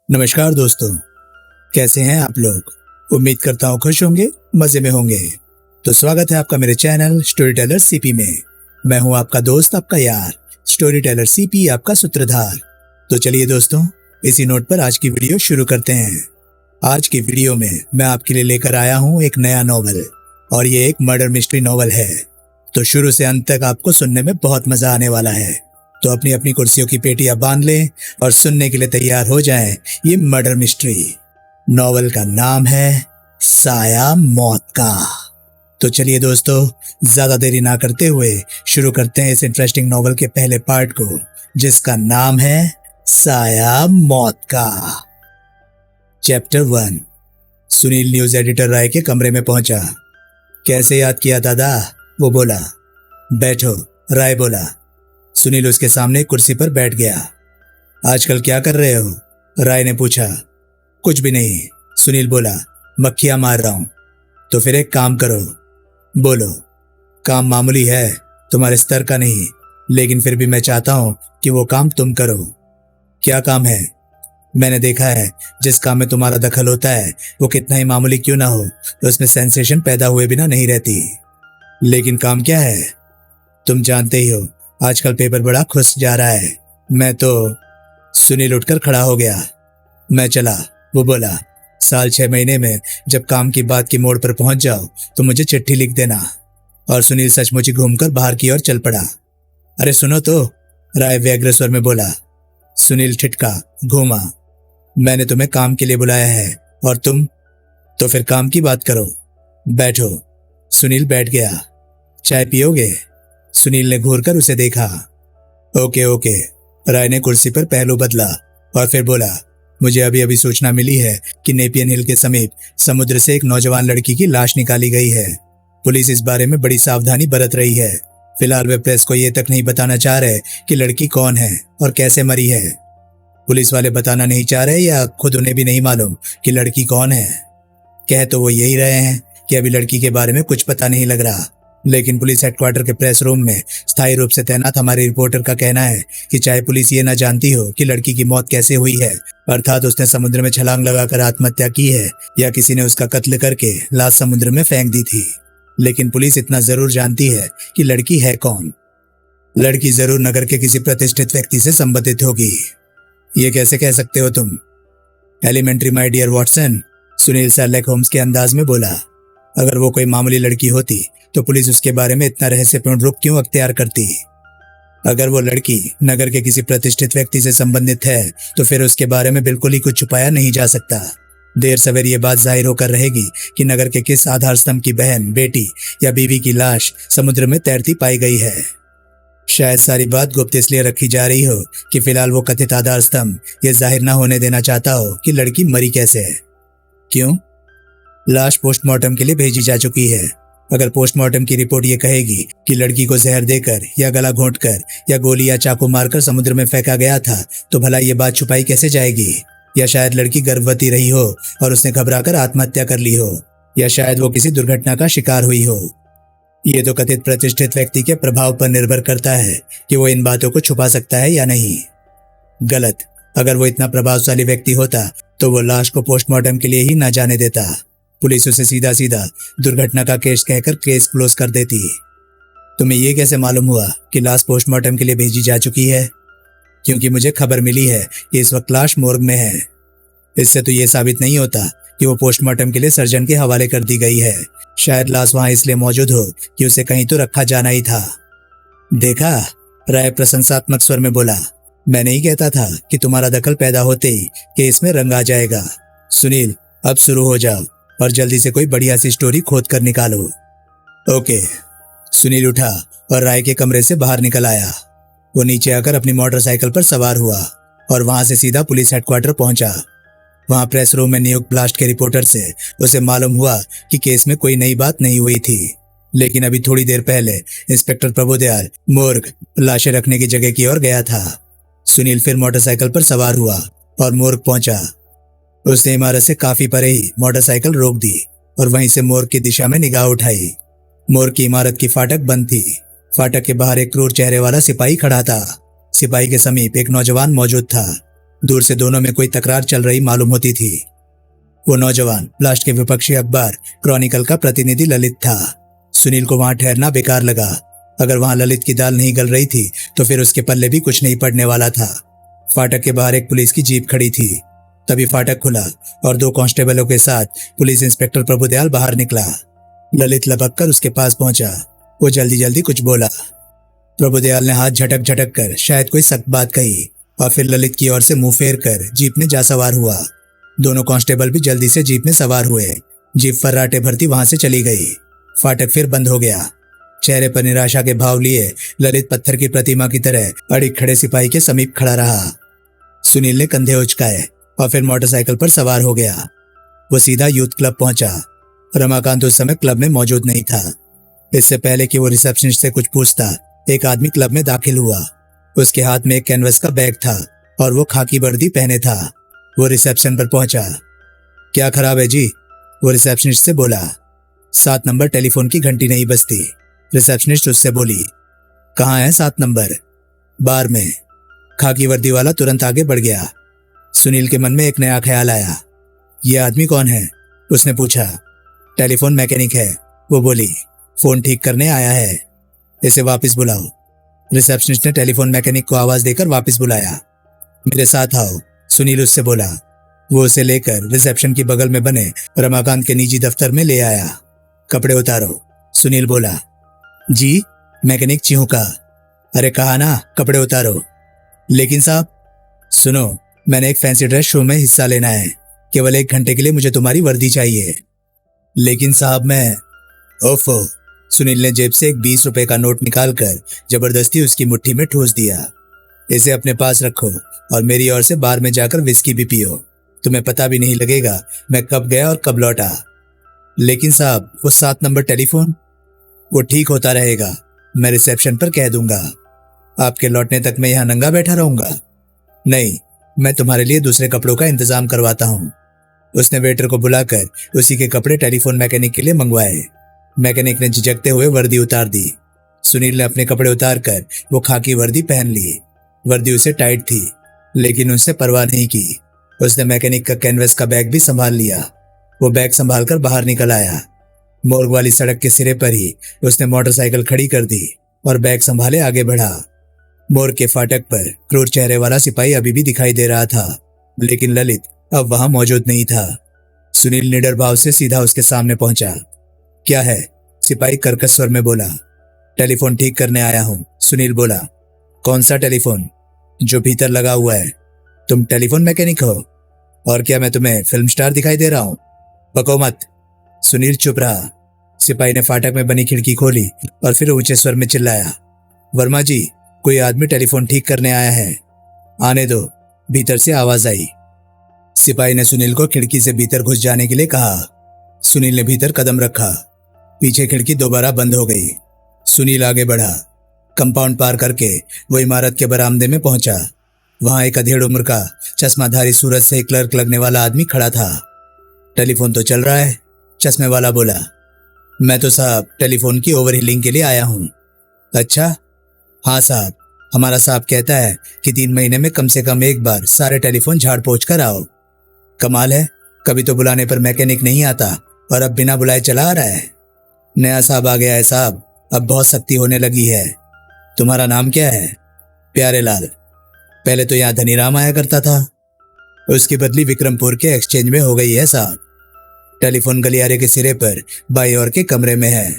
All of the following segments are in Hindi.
नमस्कार दोस्तों, कैसे हैं आप लोग। उम्मीद करता हूँ खुश होंगे, मजे में होंगे। तो स्वागत है आपका मेरे चैनल स्टोरी टेलर सीपी में। मैं हूँ आपका दोस्त, आपका यार, स्टोरी टेलर सीपी, आपका सूत्रधार। तो चलिए दोस्तों, इसी नोट पर आज की वीडियो शुरू करते हैं। आज की वीडियो में मैं आपके लिए लेकर आया हूँ एक नया नॉवल, और ये एक मर्डर मिस्ट्री नॉवल है। तो शुरू से अंत तक आपको सुनने में बहुत मजा आने वाला है। तो अपनी अपनी कुर्सियों की पेटियां बांध लें और सुनने के लिए तैयार हो जाएं। ये मर्डर मिस्ट्री नॉवल का नाम है साया मौत का। तो चलिए दोस्तों, ज्यादा देरी ना करते हुए शुरू करते हैं इस इंटरेस्टिंग नॉवल के पहले पार्ट को, जिसका नाम है साया मौत का। चैप्टर 1। सुनील न्यूज एडिटर राय के कमरे में पहुंचा। कैसे याद किया दादा? वो बोला। बैठो, राय बोला। सुनील उसके सामने कुर्सी पर बैठ गया। आजकल क्या कर रहे हो? राय ने पूछा। कुछ भी नहीं, सुनील बोला। मक्खियां मार रहा हूं। तो फिर एक काम करो। बोलो। काम मामूली है, तुम्हारे स्तर का नहीं, लेकिन फिर भी मैं चाहता हूं कि वो काम तुम करो। क्या काम है? मैंने देखा है जिस काम में तुम्हारा दखल होता है वो कितना ही मामूली क्यों ना हो, तो उसमें सेंसेशन पैदा हुए बिना नहीं रहती। लेकिन काम क्या है? तुम जानते ही हो, आजकल पेपर बड़ा खुश जा रहा है। मैं तो। सुनील उठकर खड़ा हो गया। मैं चला, वो बोला। साल 6 महीने में जब काम की बात की मोड़ पर पहुंच जाओ तो मुझे चिट्ठी लिख देना। और सुनील सचमुच ही घूमकर बाहर की ओर चल पड़ा। अरे सुनो तो, राय व्यग्र स्वर में बोला। सुनील ठिठका, घूमा। मैंने तुम्हें काम के लिए बुलाया है और तुम। तो फिर काम की बात करो। बैठो। सुनील बैठ गया। चाय पियोगे? सुनील ने घूरकर उसे देखा। Okay okay. राय ने कुर्सी पर पहलू बदला और फिर बोला। मुझे अभी अभी सूचना मिली है कि नेपियन हिल के समीप समुद्र से एक नौजवान लड़की की लाश निकाली गई है। पुलिस इस बारे में बड़ी सावधानी बरत रही है। फिलहाल वे प्रेस को ये तक नहीं बताना चाह रहे कि लड़की कौन है और कैसे मरी है। पुलिस वाले बताना नहीं चाह रहे या खुद उन्हें भी नहीं मालूम कि लड़की कौन है? कह तो वो यही रहे हैं कि अभी लड़की के बारे में कुछ पता नहीं लग रहा, लेकिन पुलिस हेडक्वार्टर के प्रेस रूम में स्थायी रूप से तैनात हमारे रिपोर्टर का कहना है कि चाहे पुलिस ये न जानती हो कि लड़की की मौत कैसे हुई है, अर्थात उसने समुद्र में छलांग लगाकर आत्महत्या की है या किसी ने उसका कत्ल करके लाश समुद्र में फेंक दी थी, लेकिन पुलिस इतना जरूर जानती है कि लड़की है कौन। लड़की जरूर नगर के किसी प्रतिष्ठित व्यक्ति से संबंधित होगी। ये कैसे कह सकते हो तुम? Elementary my dear Watson, Sunil Sherlock Holmes के अंदाज में बोला। अगर वो कोई मामूली लड़की होती तो पुलिस उसके बारे में इतना रहस्यपूर्ण रुख क्यों अख्तियार करती? अगर वो लड़की नगर के किसी प्रतिष्ठित व्यक्ति से संबंधित है तो फिर उसके बारे में बिल्कुल ही कुछ छुपाया नहीं जा सकता। देर सवेर ये बात जाहिर होकर रहेगी कि नगर के किस आधार स्तंभ की बहन, बेटी या बीवी की लाश समुद्र में तैरती पाई गई है। शायद सारी बात गुप्त इसलिए रखी जा रही हो कि फिलहाल वो कथित आधार स्तंभ ये जाहिर न होने देना चाहता हो कि लड़की मरी कैसे है। क्यों? लाश पोस्टमार्टम के लिए भेजी जा चुकी है। अगर पोस्टमार्टम की रिपोर्ट ये कहेगी कि लड़की को जहर देकर या गला घोंटकर या गोली या चाकू मारकर समुद्र में फेंका गया था, तो भला ये बात छुपाई कैसे जाएगी? या शायद लड़की गर्भवती रही हो और उसने घबराकर आत्महत्या कर ली हो, या शायद वो किसी दुर्घटना का शिकार हुई हो। ये तो कथित प्रतिष्ठित व्यक्ति के प्रभाव पर निर्भर करता है कि वो इन बातों को छुपा सकता है या नहीं। गलत। अगर वो इतना प्रभावशाली व्यक्ति होता तो वो लाश को पोस्टमार्टम के लिए ही न जाने देता। पुलिस उसे सीधा सीधा दुर्घटना का केस कहकर केस क्लोज कर देती। तुम्हें ये कैसे मालूम हुआ कि लाश पोस्टमार्टम के लिए भेजी जा चुकी है? क्योंकि मुझे खबर मिली है कि इस वक्त लाश मोर्ग में है। इससे तो ये साबित नहीं होता कि वो पोस्टमार्टम के लिए सर्जन के हवाले कर दी गई है। शायद लाश वहां इसलिए मौजूद हो कि उसे कहीं तो रखा जाना ही था। देखा? राय प्रशंसात्मक स्वर में बोला। मैं नहीं कहता था कि तुम्हारा दखल पैदा होते ही केस में रंग आ जाएगा। सुनील, अब शुरू हो जाओ और जल्दी से कोई बढ़िया सी स्टोरी खोद कर निकालो। ओके। सुनील उठा और राय के कमरे से बाहर निकल आया। वो नीचे आकर अपनी मोटरसाइकिल पर सवार हुआ और वहां से सीधा पुलिस हेडक्वार्टर पहुंचा। वहां प्रेस रूम में नियुक्त ब्लास्ट के रिपोर्टर से उसे मालूम हुआ कि केस में कोई नई बात नहीं हुई थी, लेकिन अभी थोड़ी देर पहले इंस्पेक्टर प्रभुदयाल मोर्ग लाशें रखने की जगह की ओर गया था। सुनील फिर मोटरसाइकिल पर सवार हुआ और मोर्ग पहुंचा। उसने इमारत से काफी परे ही मोटरसाइकिल रोक दी और वहीं से मोर्ग की दिशा में निगाह उठाई। मोर्ग की इमारत की फाटक बंद थी। फाटक के बाहर एक क्रूर चेहरे वाला सिपाही खड़ा था। सिपाही के समीप एक नौजवान मौजूद था। दूर से दोनों में कोई तकरार चल रही मालूम होती थी। वो नौजवान ब्लास्ट के विपक्षी अखबार क्रॉनिकल का प्रतिनिधि ललित था। सुनील को वहां ठहरना बेकार लगा। अगर वहां ललित की दाल नहीं गल रही थी तो फिर उसके पल्ले भी कुछ नहीं पड़ने वाला था। फाटक के बाहर एक पुलिस की जीप खड़ी थी। तभी फाटक खुला और 2 कांस्टेबलों के साथ पुलिस इंस्पेक्टर प्रभुदयाल बाहर निकला। ललित लपक कर उसके पास पहुंचा। वो जल्दी जल्दी कुछ बोला। प्रभुदयाल ने हाथ झटक झटक कर शायद कोई सख्त बात कही और फिर ललित की ओर से मुंह फेर कर जीप में जा सवार हुआ। दोनों कांस्टेबल भी जल्दी से जीप में सवार हुए। जीप फर्राटे भरती वहां से चली गई। फाटक फिर बंद हो गया। चेहरे पर निराशा के भाव लिए ललित पत्थर की प्रतिमा की तरह अड़िग खड़े सिपाही के समीप खड़ा रहा। सुनील ने कंधे उचकाए और फिर मोटरसाइकिल पर सवार हो गया। वो सीधा यूथ क्लब पहुंचा। रमाकांत उस समय क्लब में मौजूद नहीं था। इससे पहले कि वो रिसेप्शनिस्ट से कुछ पूछता, एक आदमी क्लब में दाखिल हुआ। उसके हाथ में एक कैनवस का बैग था और वो खाकी वर्दी पहने था। वो रिसेप्शन पर पहुंचा। क्या खराब है जी? वो रिसेप्शनिस्ट से बोला। 7 नंबर टेलीफोन की घंटी नहीं बजती। रिसेप्शनिस्ट उससे बोली। कहाँ है 7 नंबर? बार में। खाकी वर्दी वाला तुरंत आगे बढ़ गया। सुनील के मन में एक नया ख्याल आया। ये आदमी कौन है? उसने पूछा। टेलीफोन मैकेनिक है, वो बोली। फोन ठीक करने आया है, इसे वापस बुलाओ। रिसेप्शनिस्ट ने टेलीफोन मैकेनिक को आवाज देकर वापस बुलाया। मेरे साथ आओ, सुनील उससे बोला। वो उसे लेकर रिसेप्शन की बगल में बने रमाकांत के निजी दफ्तर में ले आया। कपड़े उतारो, सुनील बोला। जी? मैकेनिक चिहुका। अरे कहा ना कपड़े उतारो। लेकिन साहब। सुनो, मैंने एक फैंसी ड्रेस शो में हिस्सा लेना है। केवल 1 घंटे के लिए मुझे तुम्हारी वर्दी चाहिए। लेकिन साहब मैं। ओफो। सुनील ने जेब से एक 20 रुपए का नोट निकालकर जबरदस्ती उसकी मुट्ठी में ठूस दिया। इसे अपने पास रखो और मेरी ओर से बार में जाकर विस्की भी पियो। तुम्हें पता भी नहीं लगेगा मैं कब गया और कब लौटा। लेकिन साहब वो 7 नंबर टेलीफोन? वो ठीक होता रहेगा, मैं रिसेप्शन पर कह दूंगा। आपके लौटने तक मैं यहां नंगा बैठा रहूंगा? नहीं, मैं तुम्हारे लिए दूसरे कपड़ों का इंतजाम करवाता हूँ। उसने वेटर को बुलाकर उसी के कपड़े टेलीफोन मैकेनिक के लिए मंगवाए। मैकेनिक ने झिझकते हुए वर्दी उतार दी। सुनील ने अपने कपड़े उतार कर वो खाकी वर्दी पहन ली। वर्दी उसे टाइट थी, लेकिन उसने परवाह नहीं की। उसने मैकेनिक का कैनवस का बैग भी संभाल लिया। वो बैग संभालकर बाहर निकल आया। मोर्ग वाली सड़क के सिरे पर ही उसने मोटरसाइकिल खड़ी कर दी और बैग संभाले आगे बढ़ा। मोर्ग के फाटक पर क्रूर चेहरे वाला सिपाही अभी भी दिखाई दे रहा था, लेकिन ललित अब वहां मौजूद नहीं था। सुनील निडर भाव से सीधा उसके सामने पहुंचा। क्या है? सिपाही कर्कश स्वर में बोला। टेलीफोन ठीक करने आया हूं, सुनील बोला। कौन सा टेलीफोन? जो भीतर लगा हुआ है। तुम टेलीफोन मैकेनिक हो? और क्या मैं तुम्हें फिल्म स्टार दिखाई दे रहा हूं? बको मत। सुनील चुप रहा। सिपाही ने फाटक में बनी खिड़की खोली और फिर ऊंचे स्वर में चिल्लाया। वर्मा जी, कोई आदमी टेलीफोन ठीक करने आया है। आने दो, भीतर से आवाज आई। सिपाही ने सुनील को खिड़की से भीतर घुस जाने के लिए कहा। सुनील ने भीतर कदम रखा। पीछे खिड़की दोबारा बंद हो गई। सुनील आगे बढ़ा। कंपाउंड पार करके वो इमारत के बरामदे में पहुंचा। वहां एक अधेड़ उम्र का चश्माधारी सूरज से क्लर्क लगने वाला आदमी खड़ा था। टेलीफोन तो चल रहा है, चश्मे वाला बोला। मैं तो साहब टेलीफोन की ओवरहीलिंग के लिए आया हूं। अच्छा? हाँ साहब, हमारा साहब कहता है कि 3 महीने में कम से कम एक बार सारे टेलीफोन झाड़ पोंछ कर आओ। कमाल है, कभी तो बुलाने पर मैकेनिक नहीं आता और अब बिना बुलाए चला आ रहा है। नया साहब आ गया है साहब, अब बहुत सख्ती होने लगी है। तुम्हारा नाम क्या है? प्यारे लाल। पहले तो यहाँ धनीराम आया करता था, उसकी बदली विक्रमपुर के एक्सचेंज में हो गई है साहब। टेलीफोन गलियारे के सिरे पर बाईं ओर के कमरे में है।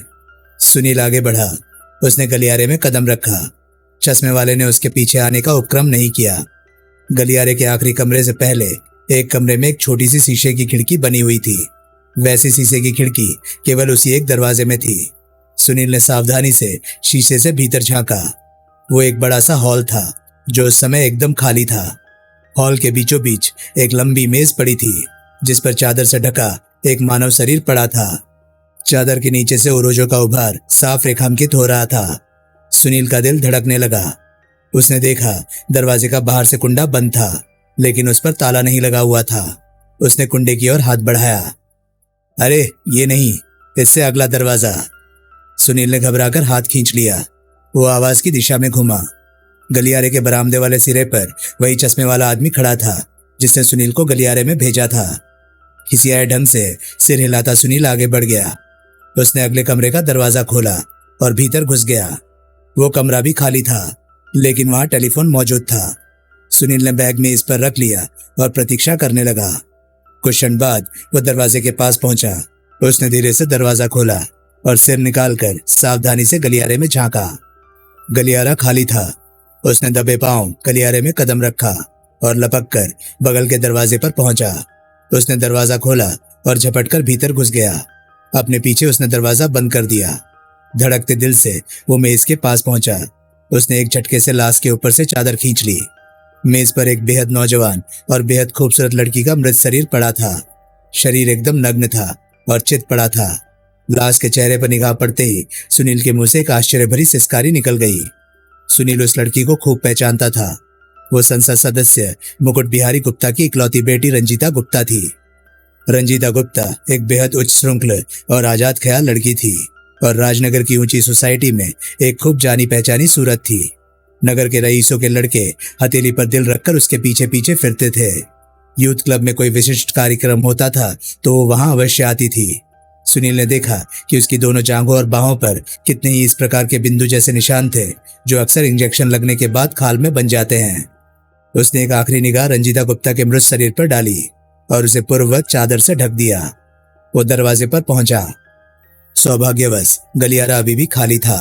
सुनील आगे बढ़ा। उसने गलियारे में कदम रखा। चश्मे वाले ने उसके पीछे आने का उपक्रम नहीं किया। गलियारे के आखिरी कमरे से पहले एक कमरे में एक छोटी सी शीशे की खिड़की बनी हुई थी। वैसी शीशे की खिड़की केवल उसी एक दरवाजे में थी। सुनील ने सावधानी से शीशे से भीतर झांका। वो एक बड़ा सा हॉल था जो उस समय एकदम खाली था। हॉल के बीचों बीच एक लंबी मेज पड़ी थी जिस पर चादर से ढका एक मानव शरीर पड़ा था। चादर के नीचे से उरोजों का उभार साफ रेखांकित हो रहा था। सुनील का दिल धड़कने लगा। उसने देखा दरवाजे का बाहर से कुंडा बंद था, लेकिन उस पर ताला नहीं लगा हुआ था। उसने कुंडे की ओर हाथ बढ़ाया। अरे ये नहीं, इससे अगला दरवाजा। सुनील ने घबराकर हाथ खींच लिया। वो आवाज की दिशा में घुमा। गलियारे के बरामदे वाले सिरे पर वही चश्मे वाला आदमी खड़ा था जिसने सुनील को गलियारे में भेजा था। खिसियाए ढंग से सिर हिलाता सुनील आगे बढ़ गया। उसने अगले कमरे का दरवाजा खोला और भीतर घुस गया। वो कमरा भी खाली था, लेकिन वहां टेलीफोन मौजूद था। सुनील ने बैग में इस पर रख लिया और प्रतीक्षा करने लगा। कुछ क्षण बाद वो दरवाजे के पास पहुंचा। उसने धीरे से दरवाजा खोला और सिर निकालकर सावधानी से गलियारे में झांका। गलियारा खाली था। उसने दबे पांव गलियारे में कदम रखा और लपक कर बगल के दरवाजे पर पहुंचा। उसने दरवाजा खोला और झपटकर भीतर घुस गया। अपने पीछे उसने दरवाजा बंद कर दिया। धड़कते दिल से वो मेज के पास पहुंचा। उसने एक झटके से लाश के ऊपर से चादर खींच ली। मेज पर एक बेहद नौजवान और बेहद खूबसूरत लड़की का मृत शरीर पड़ा था। शरीर एकदम नग्न था और चित पड़ा था। लाश के चेहरे पर निगाह पड़ते ही सुनील के मुंह से एक आश्चर्य भरी सिसकारी निकल गई। सुनील उस लड़की को खूब पहचानता था। वो संसद सदस्य मुकुट बिहारी गुप्ता की इकलौती बेटी रंजीता गुप्ता थी। रंजीता गुप्ता एक बेहद उच्च श्रृंखल और आजाद ख्याल लड़की थी और राजनगर की ऊंची सोसाइटी में एक खूब जानी पहचानी सूरत थी। नगर के रईसों के लड़के हथेली पर दिल रखकर उसके पीछे पीछे फिरते थे। यूथ क्लब में कोई विशिष्ट कार्यक्रम होता था तो वो वहां अवश्य आती थी। सुनील ने देखा कि उसकी दोनों जांघों और बाहों पर कितने ही इस प्रकार के बिंदु जैसे निशान थे जो अक्सर इंजेक्शन लगने के बाद खाल में बन जाते हैं। उसने एक आखिरी निगाह रंजीता गुप्ता के मृत शरीर पर डाली और उसे पूर्ववत चादर से ढक दिया। वो दरवाजे पर पहुंचा। सौभाग्यवश गलियारा अभी भी खाली था।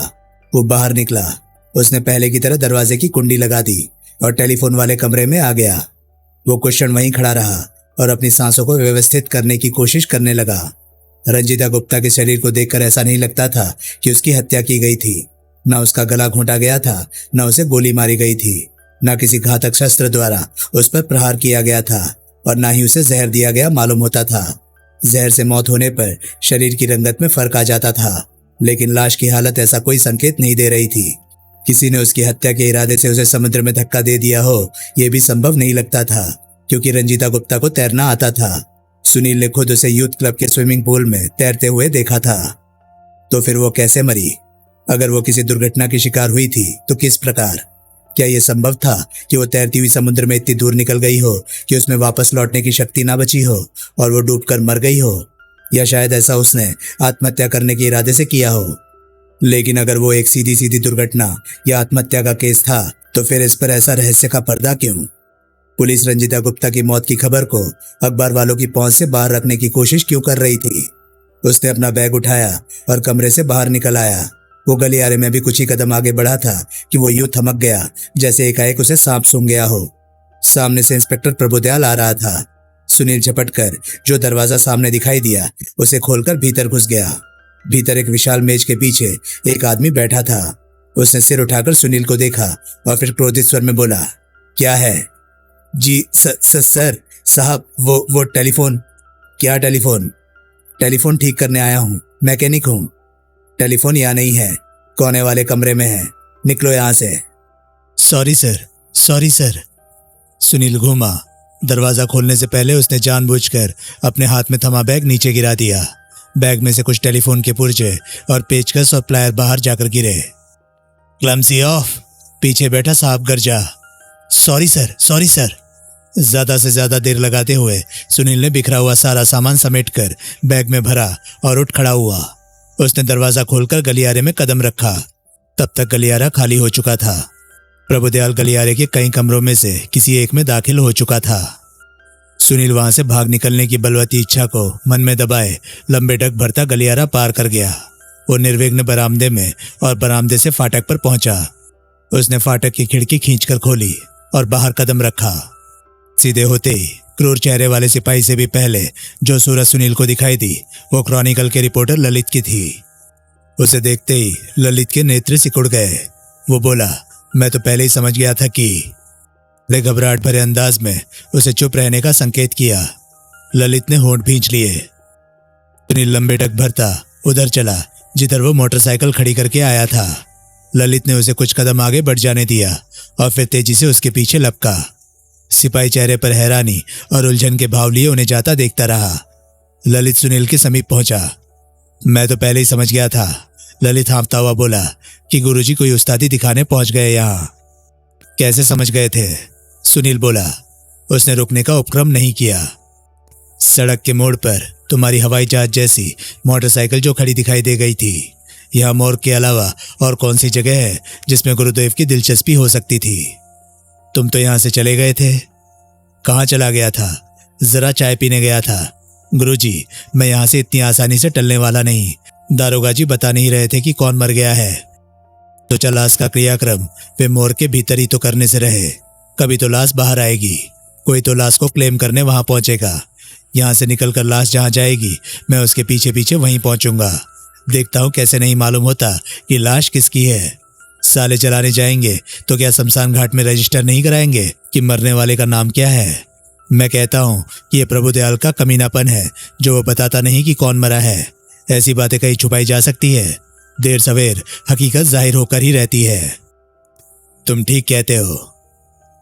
वो बाहर निकला। उसने पहले की तरह दरवाजे की कुंडी लगा दी और टेलीफोन वाले कमरे में आ गया। वो कुछ क्षण वहीं खड़ा रहा और अपनी सांसों को व्यवस्थित करने की कोशिश करने लगा। रंजीता गुप्ता के शरीर को देखकर ऐसा नहीं लगता था कि उसकी हत्या की गई थी। न उसका गला घोंटा गया था, न उसे गोली मारी गई थी, न किसी घातक शस्त्र द्वारा उस पर प्रहार किया गया था और न ही उसे जहर दिया गया मालूम होता था। जहर से मौत होने पर शरीर की रंगत में फर्क आ जाता था, लेकिन लाश की हालत ऐसा कोई संकेत नहीं दे रही थी। किसी ने उसकी हत्या के इरादे से उसे समुद्र में धक्का दे दिया हो, यह भी संभव नहीं लगता था, क्योंकि रंजीता गुप्ता को तैरना आता था। सुनील ने खुद उसे यूथ क्लब के स्विमिंग पूल में तैरते हुए देखा था। तो फिर वो कैसे मरी? अगर वो किसी दुर्घटना की शिकार हुई थी तो किस प्रकार? क्या यह संभव था कि वो तैरती हुई समुद्र में इतनी दूर निकल गई हो कि उसमें वापस लौटने की शक्ति ना बची हो और वो डूबकर मर गई हो? या शायद ऐसा उसने आत्महत्या करने के इरादे से किया हो। लेकिन अगर वो एक सीधी सीधी दुर्घटना या आत्महत्या का केस था तो फिर इस पर ऐसा रहस्य का पर्दा क्यों? पुलिस रंजीता गुप्ता की मौत की खबर को अखबार वालों की पहुंच से बाहर रखने की कोशिश क्यों कर रही थी? उसने अपना बैग उठाया और कमरे से बाहर निकल आया। वो गलियारे में भी कुछ ही कदम आगे बढ़ा था कि वो यूं थमक गया जैसे एकाएक उसे सांप सूंघ गया हो। सामने से इंस्पेक्टर प्रभुदयाल आ रहा था। सुनील झपटकर जो दरवाजा सामने दिखाई दिया उसे खोलकर भीतर घुस गया। भीतर एक विशाल मेज के पीछे एक आदमी बैठा था। उसने सिर उठाकर सुनील को देखा और फिर क्रोधित स्वर में बोला, क्या है? जी सर साहब, वो टेलीफोन। क्या टेलीफोन? टेलीफोन ठीक करने आया हूँ, मैकेनिक हूँ। टेलीफोन यहाँ नहीं है, कोने वाले कमरे में है, निकलो यहाँ से। Sorry sir. सुनील घूमा। दरवाजा खोलने से पहले उसने जानबूझकर अपने हाथ में थमा बैग नीचे गिरा दिया। बैग में से कुछ टेलीफोन के पुर्जे और पेचकस और प्लायर बाहर जाकर गिरे। क्लमसी ऑफ, पीछे बैठा साहब गरजा। Sorry sir. ज्यादा से ज्यादा देर लगाते हुए सुनील ने बिखरा हुआ सारा सामान समेटकर बैग में भरा और उठ खड़ा हुआ। उसने दरवाजा खोलकर गलियारे में कदम रखा। तब तक गलियारा खाली हो चुका था। प्रभुदयाल गलियारे के कई कमरों में से किसी एक में दाखिल हो चुका था। सुनील वहां से भाग निकलने की बलवती इच्छा को मन में दबाए लंबे डग भरता गलियारा पार कर गया। वो निर्विघ्न बरामदे में और बरामदे से फाटक पर पहुंचा। उसने फाटक की खिड़की खींचकर खोली और बाहर कदम रखा। सीधे होते ही क्रूर चेहरे वाले सिपाही से भी पहले जो सूरत सुनील को दिखाई दी वो क्रॉनिकल के रिपोर्टर ललित की थी। उसे देखते ही ललित के नेत्र सिकुड़ गए। वो बोला, मैं तो पहले ही समझ गया था कि। ले घबराहट भरे अंदाज में उसे चुप रहने का संकेत किया। ललित ने होंठ भींच लिए। सुनील लंबे डग भरता उधर चला जिधर वो मोटरसाइकिल खड़ी करके आया था। ललित ने उसे कुछ कदम आगे बढ़ जाने दिया और फिर तेजी से उसके पीछे लपका। सिपाही चेहरे पर हैरानी और उलझन के भाव लिए उन्हें जाता देखता रहा। ललित सुनील के समीप पहुंचा। मैं तो पहले ही समझ गया था, ललित हाँफता हुआ बोला कि गुरुजी कोई उस्तादी दिखाने पहुंच गए यहाँ। कैसे समझ गए थे? सुनील बोला। उसने रुकने का उपक्रम नहीं किया। सड़क के मोड़ पर तुम्हारी हवाई जहाज जैसी मोटरसाइकिल जो खड़ी दिखाई दे गई थी। यह मोड़ के अलावा और कौन सी जगह है जिसमें गुरुदेव की दिलचस्पी हो सकती थी? तुम तो यहां से चले गए थे। कहाँ चला गया था? जरा चाय पीने गया था। गुरुजी, मैं यहां से इतनी आसानी से टलने वाला नहीं। दारोगा जी बता नहीं रहे थे कि कौन मर गया है, तो चल लाश का क्रियाक्रम वे मोड़ के भीतर ही तो करने से रहे। कभी तो लाश बाहर आएगी, कोई तो लाश को क्लेम करने वहां पहुंचेगा। यहां से निकलकर लाश जहां जाएगी मैं उसके पीछे पीछे वहीं पहुंचूंगा। देखता हूं कैसे नहीं मालूम होता कि लाश किसकी है। साले चलाने जाएंगे तो क्या शमशान घाट में रजिस्टर नहीं कराएंगे कि मरने वाले का नाम क्या है? मैं कहता हूं कि यह प्रभुदयाल का कमीनापन है जो वो बताता नहीं कि कौन मरा है। ऐसी बातें कहीं छुपाई जा सकती है, देर सवेर हकीकत जाहिर होकर ही रहती है। तुम ठीक कहते हो,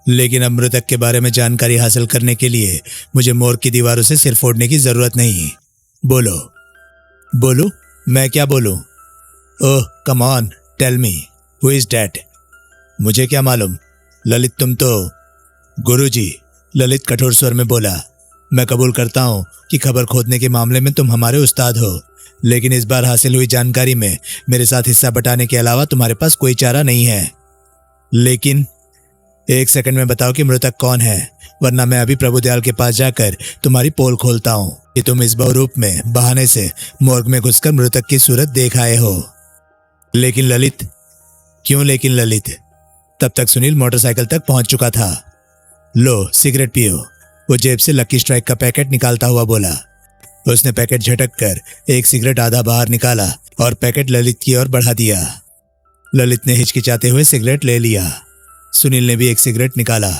लेकिन अब मृतक के बारे में जानकारी हासिल करने के लिए मुझे मोर की दीवारों से सिर फोड़ने की जरूरत नहीं। बोलो। बोलूं? मैं क्या बोलूं? Oh come on, tell me, who is that? मुझे क्या मालूम ललित, तुम तो। गुरुजी, ललित कठोर स्वर में बोला, मैं कबूल करता हूं कि खबर खोदने के मामले में तुम हमारे उस्ताद हो, लेकिन इस बार हासिल हुई जानकारी में मेरे साथ हिस्सा बटाने के अलावा तुम्हारे पास कोई चारा नहीं है। लेकिन एक सेकंड में बताओ कि मृतक कौन है, वरना मैं अभी प्रभुदयाल के पास जाकर तुम्हारी पोल खोलता हूं कि तुम इस बहुरूप में बहाने से मोर्ग में घुसकर मृतक की सूरत देख आए हो। लेकिन ललित। क्यों लेकिन ललित? तब तक सुनील मोटरसाइकिल तक पहुंच चुका था। लो सिगरेट पियो, वो जेब से लकी स्ट्राइक का पैकेट निकालता हुआ बोला। उसने पैकेट झटक कर एक सिगरेट आधा बाहर निकाला और पैकेट ललित की ओर बढ़ा दिया। ललित ने हिचकिचाते हुए सिगरेट ले लिया। सुनील ने भी एक सिगरेट निकाला।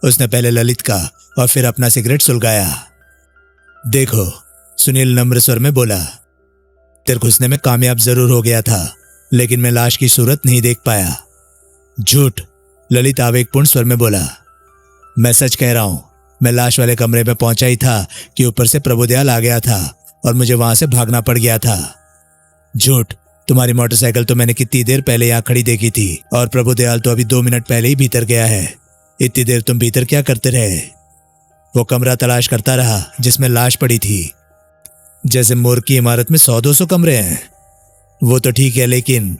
उसने पहले ललित का और फिर अपना सिगरेट सुलगाया। देखो, सुनील नम्र स्वर में बोला, तेरे घुसने में कामयाब जरूर हो गया था, लेकिन मैं लाश की सूरत नहीं देख पाया। झूठ, ललित आवेगपूर्ण स्वर में बोला। मैं सच कह रहा हूं, मैं लाश वाले कमरे में पहुंचा ही था कि ऊपर से प्रभुदयाल आ गया था और मुझे वहां से भागना पड़ गया था। झूठ, तुम्हारी मोटरसाइकिल तो मैंने कितनी देर पहले यहां खड़ी देखी थी और प्रभुदयाल तो अभी 2 मिनट पहले ही भीतर गया है। इतनी देर तुम भीतर क्या करते रहे? वो कमरा तलाश करता रहा जिसमें लाश पड़ी थी। जैसे मोर की इमारत में 100-200 कमरे हैं। वो तो ठीक है, लेकिन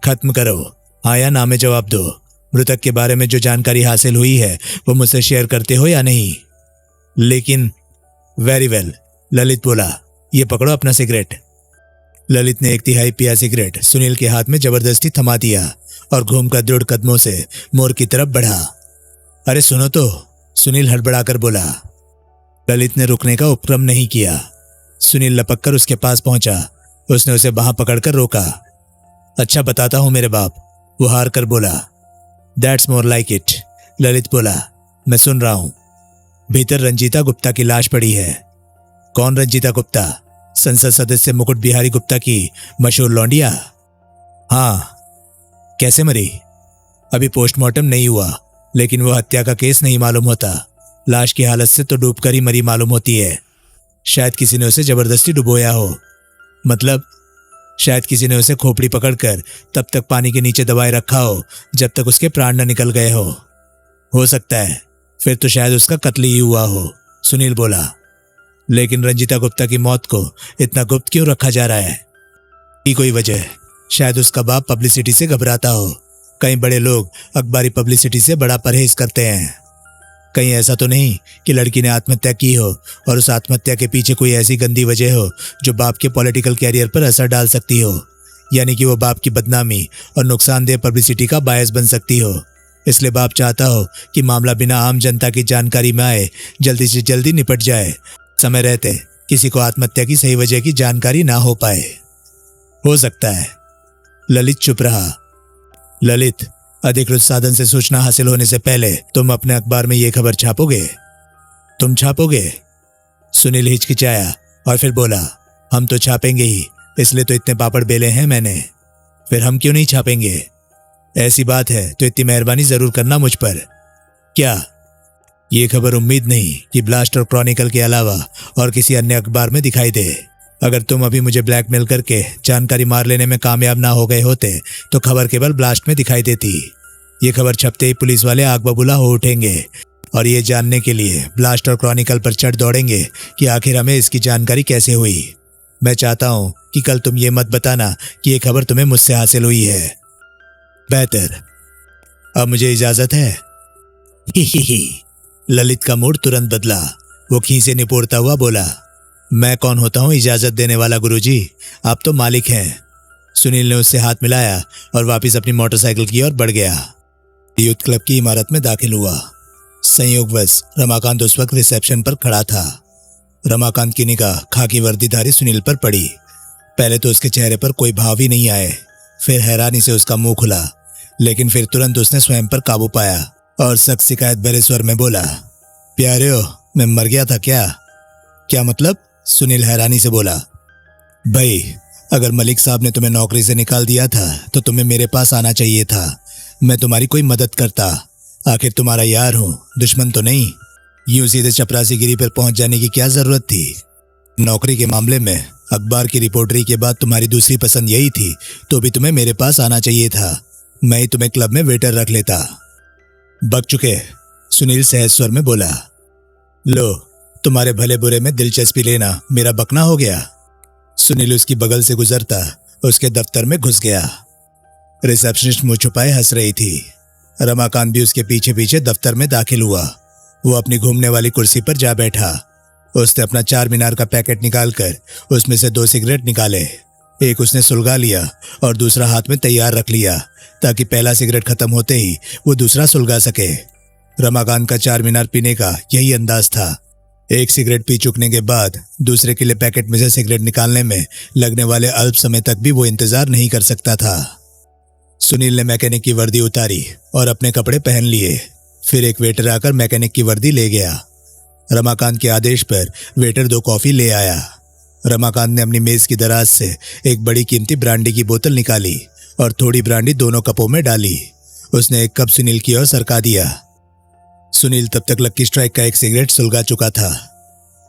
खत्म करो, हाँ या ना में जवाब दो। मृतक के बारे में जो जानकारी हासिल हुई है वो मुझसे शेयर करते हो या नहीं? लेकिन वेरी वेल, ललित बोला, ये पकड़ो अपना सिगरेट। ललित ने 1/3 पिया सिगरेट सुनील के हाथ में जबरदस्ती थमा दिया और घूमकर दृढ़ कदमों से मोर की तरफ बढ़ा। अरे सुनो तो, सुनील हड़बड़ाकर बोला। ललित ने रुकने का उपक्रम नहीं किया। सुनील लपक कर उसके पास पहुंचा। उसने उसे बाहां पकड़कर रोका। अच्छा बताता हूं मेरे बाप, वो हार कर बोला। That's more like it, Lalit बोला, मैं सुन रहा हूं। भीतर रंजीता गुप्ता की लाश पड़ी है। कौन रंजीता गुप्ता? संसद सदस्य मुकुट बिहारी गुप्ता की मशहूर लौंडिया? हाँ। कैसे मरी? अभी पोस्टमार्टम नहीं हुआ, लेकिन वो हत्या का केस नहीं मालूम होता। लाश की हालत से तो डूबकर ही मरी मालूम होती है। शायद किसी ने उसे जबरदस्ती डुबोया हो। मतलब? शायद किसी ने उसे खोपड़ी पकड़कर तब तक पानी के नीचे दबाए रखा हो जब तक उसके प्राण न निकल गए हो सकता है। फिर तो शायद उसका कत्ल ही हुआ हो, सुनील बोला। लेकिन रंजीता गुप्ता की मौत को इतना गुप्त क्यों रखा जा रहा है? की कोई वजह? शायद उसका बाप पब्लिसिटी से घबराता हो। कई बड़े लोग अखबारी पब्लिसिटी से बड़ा परहेज करते हैं। कहीं ऐसा तो नहीं कि लड़की ने आत्महत्या की हो और उस आत्महत्या के पीछे कोई ऐसी गंदी वजह हो जो बाप के पॉलिटिकल कैरियर पर असर डाल सकती हो, यानी कि वो बाप की बदनामी और नुकसानदेह पब्लिसिटी का बायस बन सकती हो। इसलिए बाप चाहता हो कि मामला बिना आम जनता की जानकारी में आए जल्दी से जल्दी निपट जाए, समय रहते किसी को आत्महत्या की सही वजह की जानकारी ना हो पाए। हो सकता है। ललित चुप रहा। ललित, अधिकृत साधन से सूचना हासिल होने से पहले तुम अपने अखबार में यह खबर छापोगे? तुम छापोगे? सुनील हिचकिचाया और फिर बोला, हम तो छापेंगे ही, इसलिए तो इतने पापड़ बेले हैं मैंने। फिर हम क्यों नहीं छापेंगे? ऐसी बात है तो इतनी मेहरबानी जरूर करना मुझ पर। क्या? ये खबर उम्मीद नहीं कि ब्लास्ट और क्रॉनिकल के अलावा और किसी अन्य अखबार में दिखाई दे। अगर तुम अभी मुझे ब्लैकमेल करके जानकारी मार लेने में कामयाब ना हो गए होते तो खबर केवल ब्लास्ट में दिखाई देती। ये खबर छपते ही पुलिस वाले आग बबूला हो उठेंगे और ये जानने के लिए ब्लास्ट और क्रॉनिकल पर चढ़ दौड़ेंगे कि आखिर हमें इसकी जानकारी कैसे हुई। मैं चाहता हूं कि कल तुम ये मत बताना कि ये खबर तुम्हें मुझसे हासिल हुई है। बेहतर। अब मुझे इजाजत है। ही। ललित का मूड तुरंत बदला। वो खींचे निपोड़ता हुआ बोला, मैं कौन होता हूँ इजाजत देने वाला गुरुजी? आप तो मालिक हैं। सुनील ने उससे हाथ मिलाया और वापस अपनी मोटरसाइकिल की ओर बढ़ गया। यूथ क्लब की इमारत में दाखिल हुआ। संयोगवश रमाकांत उस वक्त रिसेप्शन पर खड़ा था। रमाकांत की निगाह खाकी वर्दीधारी सुनील पर पड़ी। पहले तो उसके चेहरे पर कोई भाव ही नहीं आए, फिर हैरानी से उसका मुंह खुला, लेकिन फिर तुरंत उसने स्वयं पर काबू पाया और सख्त शिकायत भरे स्वर में बोला, प्यारे हो, मैं मर गया था क्या? क्या मतलब? सुनील हैरानी से बोला, भाई अगर मलिक साहब ने तुम्हें नौकरी से निकाल दिया था तो तुम्हें मेरे पास आना चाहिए था। मैं तुम्हारी कोई मदद करता, आखिर तुम्हारा यार हूं, दुश्मन तो नहीं। यूं सीधे चपरासीगिरी पर पहुंच जाने की क्या जरूरत थी? नौकरी के मामले में अखबार की रिपोर्टरी के बाद तुम्हारी दूसरी पसंद यही थी तो भी तुम्हें मेरे पास आना चाहिए था। मैं ही तुम्हें क्लब में वेटर रख लेता। बक चुके, सुनील सहज स्वर में बोला। लो, तुम्हारे भले बुरे में दिलचस्पी लेना मेरा बकना हो गया। सुनील उसकी बगल से गुजरता उसके दफ्तर में घुस गया। रिसेप्शनिस्ट मुंह छुपाए हंस रही थी। रमाकांत भी उसके पीछे पीछे दफ्तर में दाखिल हुआ। वो अपनी घूमने वाली कुर्सी पर जा बैठा। उसने अपना 4 मीनार का पैकेट निकालकर उसमें से 2 सिगरेट निकाले। एक उसने सुलगा लिया और दूसरा हाथ में तैयार रख लिया ताकि पहला सिगरेट खत्म होते ही वो दूसरा सुलगा सके। रमाकांत का 4 मीनार पीने का यही अंदाज था। एक सिगरेट पी चुकने के बाद दूसरे के लिए पैकेट में से सिगरेट निकालने में लगने वाले अल्प समय तक भी वो इंतजार नहीं कर सकता था। सुनील ने मैकेनिक की वर्दी उतारी और अपने कपड़े पहन लिए। फिर एक वेटर आकर मैकेनिक की वर्दी ले गया। रमाकांत के आदेश पर वेटर 2 कॉफी ले आया। रमाकांत ने अपनी मेज की दराज से एक बड़ी कीमती ब्रांडी की बोतल निकाली और थोड़ी ब्रांडी दोनों कपों में डाली। उसने एक कप सुनील की ओर सरका दिया। सुनील तब तक लक्की स्ट्राइक का एक सिगरेट सुलगा चुका था।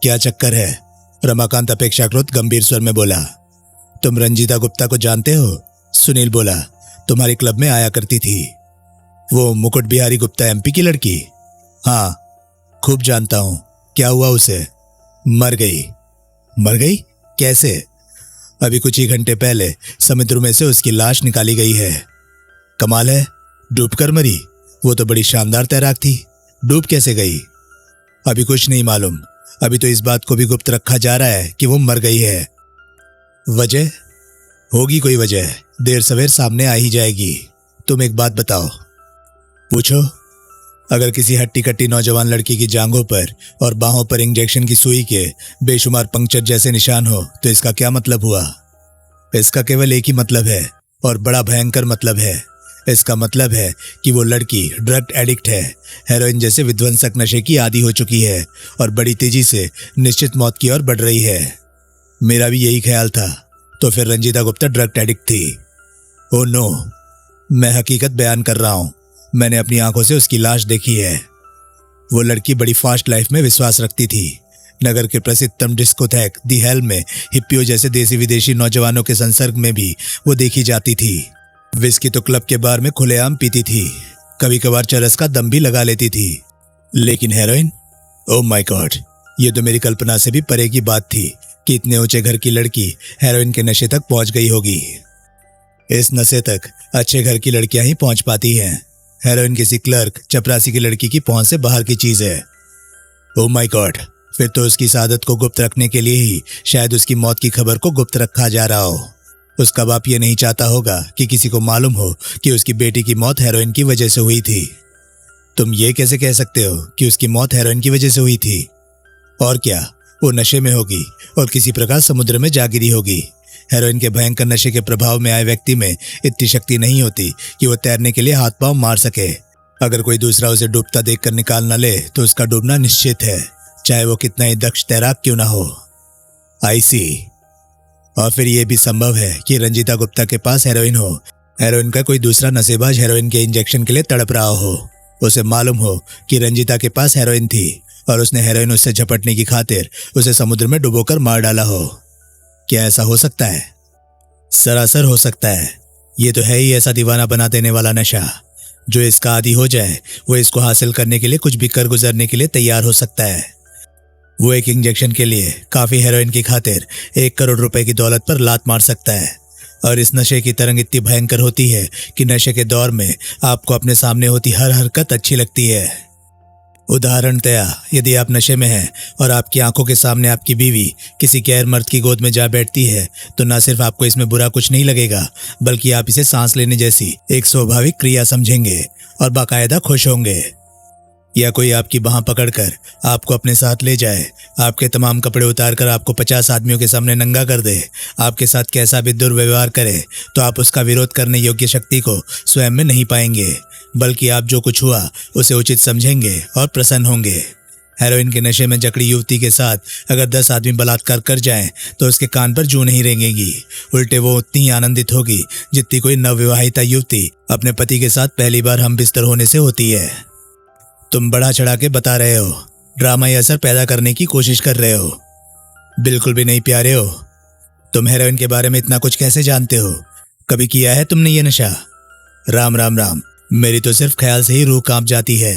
क्या चक्कर है? रमाकांत अपेक्षाकृत गंभीर स्वर में बोला। तुम रंजीता गुप्ता को जानते हो? सुनील बोला, तुम्हारी क्लब में आया करती थी। वो मुकुट बिहारी गुप्ता एमपी की लड़की? हाँ, खूब जानता हूं। क्या हुआ उसे? मर गई। मर गई? कैसे? अभी कुछ ही घंटे पहले समुद्र में से उसकी लाश निकाली गई है। कमाल है, डूबकर मरी? वो तो बड़ी शानदार तैराक थी, डूब कैसे गई? अभी कुछ नहीं मालूम। अभी तो इस बात को भी गुप्त रखा जा रहा है कि वो मर गई है। वजह? होगी कोई वजह, देर सवेर सामने आ ही जाएगी। तुम एक बात बताओ। पूछो। अगर किसी हट्टी कट्टी नौजवान लड़की की जांघों पर और बाहों पर इंजेक्शन की सुई के बेशुमार पंक्चर जैसे निशान हो तो इसका क्या मतलब हुआ? इसका केवल एक ही मतलब है और बड़ा भयंकर मतलब है। इसका मतलब है कि वो लड़की ड्रग एडिक्ट है, हेरोइन जैसे विध्वंसक नशे की आदी हो चुकी है और बड़ी तेजी से निश्चित मौत की ओर बढ़ रही है। मेरा भी यही ख्याल था। तो फिर रंजीता गुप्ता ड्रग एडिक्ट थी? ओह नो, मैं हकीकत बयान कर रहा हूं। मैंने अपनी आंखों से उसकी लाश देखी है। वो लड़की बड़ी फास्ट लाइफ में विश्वास रखती थी। नगर के प्रसिद्धतम डिस्कोथेक दी हेल में हिप्पियो जैसे देसी विदेशी नौजवानों के संसर्ग में भी वो देखी जाती थी। विस्की तो क्लब के बार में खुलेआम पीती थी, कभी कभार चरस का दम भी लगा लेती थी। लेकिन हेरोइन? ओह माय गॉड, ये तो मेरी कल्पना से भी परे की बात थी कि इतने ऊंचे घर की लड़की हेरोइन के नशे तक पहुंच गई होगी। इस नशे तक अच्छे घर की लड़कियां ही पहुंच पाती हैं। हेरोइन किसी क्लर्क चपरासी की लड़की की पहुंच से बाहर की चीज है। ओह माय गॉड, फिर तो उसकी सादत को गुप्त रखने के लिए ही शायद उसकी मौत की खबर को गुप्त रखा जा रहा हो। उसका बाप ये नहीं चाहता होगा कि किसी को मालूम हो कि उसकी बेटी की मौत हेरोइन की वजह से हुई थी। तुम ये कैसे कह सकते हो कि उसकी मौत हेरोइन की वजह से हुई थी? और क्या, वो नशे में होगी और किसी प्रकार समुद्र में जा गिरी होगी। हेरोइन के भयंकर नशे के प्रभाव में आए व्यक्ति में इतनी शक्ति नहीं होती कि वो तैरने के लिए हाथ पांव मार सके। अगर कोई दूसरा उसे डूबता देखकर निकाल न ले तो उसका डूबना निश्चित है, चाहे वो कितना ही दक्ष तैराक क्यों ना हो। आई सी। और फिर यह भी संभव है कि रंजीता गुप्ता के पास हेरोइन हो। हेरोइन का कोई दूसरा नशेबाज हेरोइन के इंजेक्शन के लिए तड़प रहा हो। उसे मालूम हो कि रंजीता के पास हेरोइन थी और उसने हेरोइन उससे झपटने की खातिर उसे समुद्र में डुबोकर मार डाला हो। क्या ऐसा हो सकता है? सरासर हो सकता है। ये तो है ही ऐसा दीवाना बना देने वाला नशा। जो इसका आदी हो जाए वो इसको हासिल करने के लिए कुछ भी कर गुजरने के लिए तैयार हो सकता है। वो एक इंजेक्शन के लिए काफी हेरोइन की खातिर 1 करोड़ रुपए की दौलत पर लात मार सकता है। और इस नशे की तरंग इतनी भयंकर होती है कि नशे के दौर में आपको अपने सामने होती हर हरकत अच्छी लगती है। उदाहरणतया यदि आप नशे में हैं और आपकी आंखों के सामने आपकी बीवी किसी गैर मर्द की गोद में जा बैठती है तो न सिर्फ आपको इसमें बुरा कुछ नहीं लगेगा, बल्कि आप इसे सांस लेने जैसी एक स्वाभाविक क्रिया समझेंगे और बाकायदा खुश होंगे। या कोई आपकी बाह पकड़कर आपको अपने साथ ले जाए, आपके तमाम कपड़े उतारकर आपको 50 आदमियों के सामने नंगा कर दे, आपके साथ कैसा भी दुर्व्यवहार करे तो आप उसका विरोध करने योग्य शक्ति को स्वयं में नहीं पाएंगे, बल्कि आप जो कुछ हुआ उसे उचित समझेंगे और प्रसन्न होंगे। हेरोइन के नशे में जकड़ी युवती के साथ अगर 10 आदमी बलात्कार कर जाएं तो उसके कान पर जूं नहीं रेंगेगी, उल्टे वो उतनी आनंदित होगी जितनी कोई नवविवाहिता युवती अपने पति के साथ पहली बार हम बिस्तर होने से होती है। तुम बढ़ा चढ़ा के बता रहे हो, ड्रामाई असर पैदा करने की कोशिश कर रहे हो। बिल्कुल भी नहीं प्यारे हो। तुम हेरोइन के बारे में इतना कुछ कैसे जानते हो? कभी किया है तुमने ये नशा? राम राम राम, मेरी तो सिर्फ ख्याल से ही रूह कांप जाती है।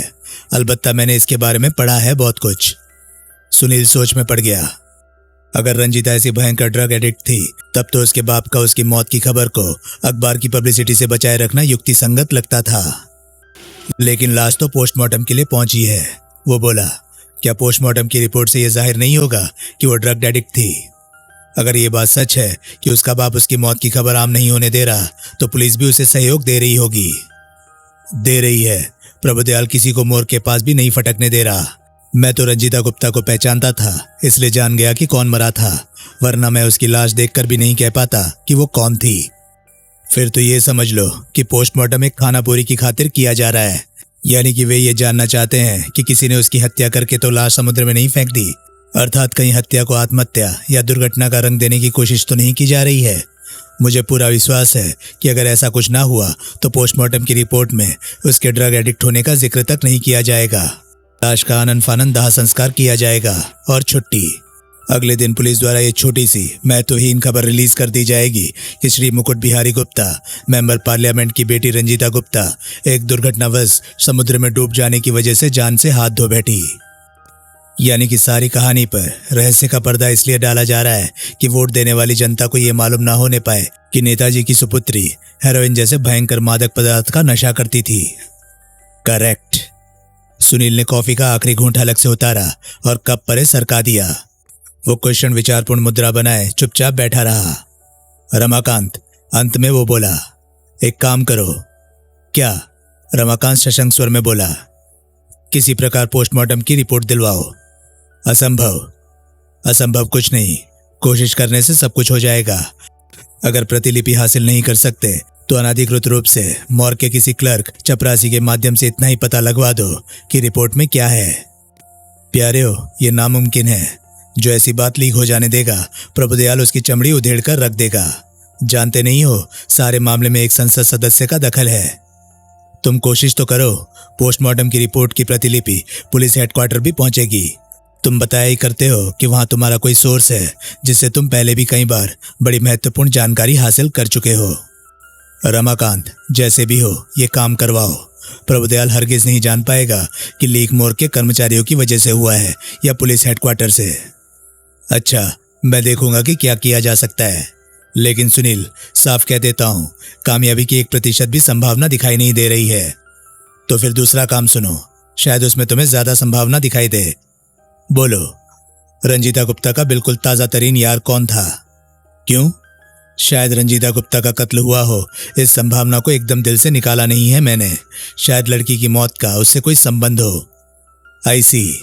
अलबत्ता मैंने इसके बारे में पढ़ा है बहुत कुछ। सुनील सोच में पड़ गया। अगर रंजीता ऐसी भयंकर ड्रग एडिक्ट थी तब तो उसके बाप का उसकी मौत की खबर को अखबार की पब्लिसिटी से बचाए रखना युक्ति संगत लगता था। लेकिन लाश तो पोस्टमार्टम के लिए पहुंची है। वो बोला, क्या पोस्टमार्टम की रिपोर्ट से यह जाहिर नहीं होगा कि वो ड्रग एडिक्ट थी? अगर ये बात सच है कि उसका बाप उसकी मौत की खबर आम नहीं होने दे रहा तो पुलिस भी उसे सहयोग दे रही होगी। दे रही है। प्रभुदयाल किसी को मोर के पास भी नहीं फटकने दे रहा। मैं तो रंजीता गुप्ता को पहचानता था, इसलिए जान गया कि कौन मरा था, वरना मैं उसकी लाश देखकर भी नहीं कह पाता कि वो कौन थी। फिर तो ये समझ लो कि पोस्टमार्टम एक खानापूरी की खातिर किया जा रहा है, यानी कि वे ये जानना चाहते हैं कि किसी ने उसकी हत्या करके तो लाश समुद्र में नहीं फेंक दी, अर्थात कहीं हत्या को आत्महत्या या दुर्घटना का रंग देने की कोशिश तो नहीं की जा रही है। मुझे पूरा विश्वास है कि अगर ऐसा कुछ ना हुआ तो पोस्टमार्टम की रिपोर्ट में उसके ड्रग एडिक्ट होने का जिक्र तक नहीं किया जाएगा। लाश का आनन फानन दाह संस्कार किया जाएगा और छुट्टी। अगले दिन पुलिस द्वारा ये छोटी सी महत्वहीन खबर रिलीज कर दी जाएगी कि श्री मुकुट बिहारी गुप्ता, मेंबर पार्लियामेंट की बेटी रंजीता गुप्ता, एक दुर्घटनावश समुद्र में डूब जाने की वजह से जान से हाथ धो बैठी। यानी कि सारी कहानी पर रहस्य का पर्दा इसलिए डाला जा रहा है कि वोट देने वाली जनता को ये मालूम ना होने पाए कि नेताजी की सुपुत्री हेरोइन जैसे भयंकर मादक पदार्थ का नशा करती थी। करेक्ट। सुनील ने कॉफी का आखिरी घूंट हलक से उतारा और कप पर सरका दिया। वो क्वेश्चन विचारपूर्ण मुद्रा बनाए चुपचाप बैठा रहा। रमाकांत, अंत में वो बोला, एक काम करो। क्या? रमाकांत सशंक स्वर में बोला, किसी प्रकार पोस्टमार्टम की रिपोर्ट दिलवाओ। असंभव। असंभव कुछ नहीं, कोशिश करने से सब कुछ हो जाएगा। अगर प्रतिलिपि हासिल नहीं कर सकते तो अनाधिकृत रूप से मॉर्ग के किसी क्लर्क चपरासी के माध्यम से इतना ही पता लगवा दो कि रिपोर्ट में क्या है। प्यारे हो, ये नामुमकिन है। जो ऐसी बात लीक हो जाने देगा प्रभुदयाल उसकी चमड़ी उधेड़ कर रख देगा। जानते नहीं हो, सारे मामले में एक संसद सदस्य का दखल है। तुम कोशिश तो करो। पोस्टमार्टम की रिपोर्ट की प्रतिलिपि पुलिस हेडक्वार्टर भी पहुंचेगी। तुम बताया ही करते हो कि वहां तुम्हारा कोई सोर्स है जिससे तुम पहले भी कई बार बड़ी महत्वपूर्ण जानकारी हासिल कर चुके हो। रमाकांत, जैसे भी हो ये काम करवाओ। प्रभुदयाल हरगिज नहीं जान पाएगा कि लीक मोर्ग के कर्मचारियों की वजह से हुआ है या पुलिस हेडक्वार्टर से। अच्छा, मैं देखूंगा कि क्या किया जा सकता है। लेकिन सुनील, साफ कह देता हूं, कामयाबी की 1% भी संभावना दिखाई नहीं दे रही है। तो फिर दूसरा काम सुनो, शायद उसमें तुम्हें ज्यादा संभावना दिखाई दे। बोलो। रंजीता गुप्ता का बिल्कुल ताजा तरीन यार कौन था? क्यों? शायद रंजीता गुप्ता का कत्ल हुआ हो, इस संभावना को एकदम दिल से निकाला नहीं है मैंने। शायद लड़की की मौत का उससे कोई संबंध हो। आई सी।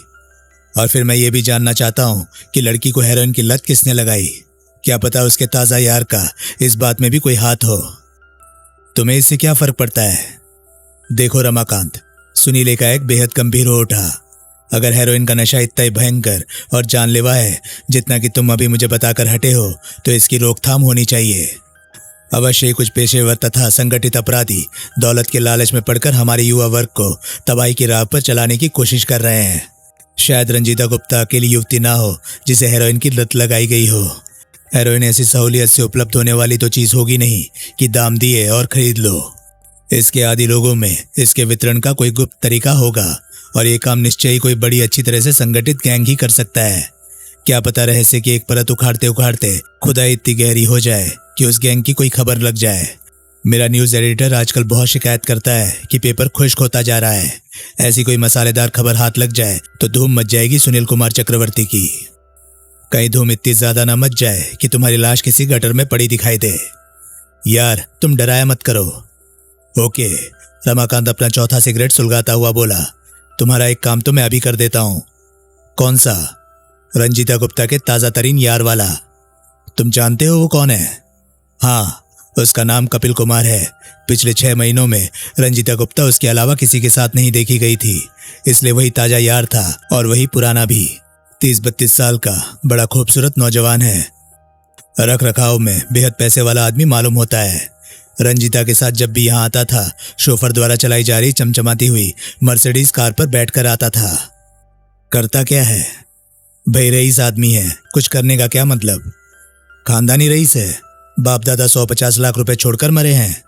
और फिर मैं ये भी जानना चाहता हूं कि लड़की को हेरोइन की लत किसने लगाई। क्या पता उसके ताजा यार का इस बात में भी कोई हाथ हो। तुम्हें इससे क्या फर्क पड़ता है? देखो रमाकांत, सुनील एकाएक बेहद गंभीर हो उठा। अगर हेरोइन का नशा इतना ही भयंकर और जानलेवा है जितना कि तुम अभी मुझे बताकर हटे हो तो इसकी रोकथाम होनी चाहिए। अवश्य कुछ पेशेवर तथा संगठित अपराधी दौलत के लालच में पड़कर हमारे युवा वर्ग को तबाही की राह पर चलाने की कोशिश कर रहे हैं। शायद रंजीता गुप्ता अकेली युवती ना हो जिसे हेरोइन की लत लगाई गई हो। हेरोइन ऐसी सहूलियत से उपलब्ध होने वाली तो चीज होगी नहीं कि दाम दिए और खरीद लो। इसके आदि लोगों में इसके वितरण का कोई गुप्त तरीका होगा और ये काम निश्चय ही कोई बड़ी अच्छी तरह से संगठित गैंग ही कर सकता है। क्या पता रहस्य की एक परत उखाड़ते उखाड़ते खुदाई इतनी गहरी हो जाए कि उस गैंग की कोई खबर लग जाए। मेरा न्यूज़ एडिटर आजकल बहुत शिकायत करता है कि पेपर खुश्क होता जा रहा है। ऐसी कोई मसालेदार खबर हाथ लग जाए तो धूम मच जाएगी सुनील कुमार चक्रवर्ती की। कहीं धूम इतनी ज्यादा ना मच जाए कि तुम्हारी लाश किसी गटर में पड़ी दिखाई दे। यार तुम डराया मत करो। ओके। रमाकांत अपना चौथा सिगरेट सुलगाता हुआ बोला, तुम्हारा एक काम तो मैं अभी कर देता हूं। कौन सा? रंजीता गुप्ता के ताजा तरीन यार वाला। तुम जानते हो वो कौन है? हाँ, उसका नाम कपिल कुमार है। पिछले 6 महीनों में रंजीता गुप्ता उसके अलावा किसी के साथ नहीं देखी गई थी, इसलिए वही ताजा यार था और वही पुराना भी। 30-32 साल का बड़ा खूबसूरत नौजवान है। रख रखाव में बेहद पैसे वाला आदमी मालूम होता है। रंजीता के साथ जब भी यहाँ आता था, शोफर द्वारा चलाई जा रही चमचमाती हुई मर्सिडीज कार पर बैठकर आता था। करता क्या है? भाई रईस आदमी है, कुछ करने का क्या मतलब? खानदानी रईस है। बाप दादा 150 लाख रुपए छोड़कर मरे हैं।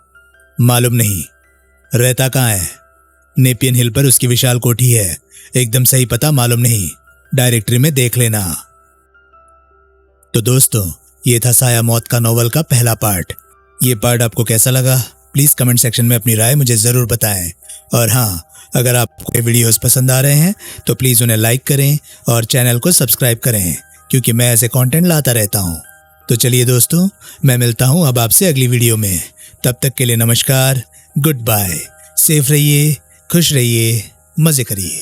मालूम नहीं। रहता कहाँ है? नेपियन हिल पर उसकी विशाल कोठी है। एकदम सही पता मालूम नहीं, डायरेक्टरी में देख लेना। तो दोस्तों, ये था साया मौत का नॉवल का पहला पार्ट। ये पार्ट आपको कैसा लगा प्लीज कमेंट सेक्शन में अपनी राय मुझे जरूर बताएं। और हाँ, अगर आपको ये वीडियोस पसंद आ रहे हैं तो प्लीज उन्हें लाइक करें और चैनल को सब्सक्राइब करें, क्योंकि मैं ऐसे कंटेंट लाता रहता हूँ। तो चलिए दोस्तों, मैं मिलता हूँ अब आपसे अगली वीडियो में। तब तक के लिए नमस्कार, गुड बाय। सेफ रहिए, खुश रहिए, मजे करिए।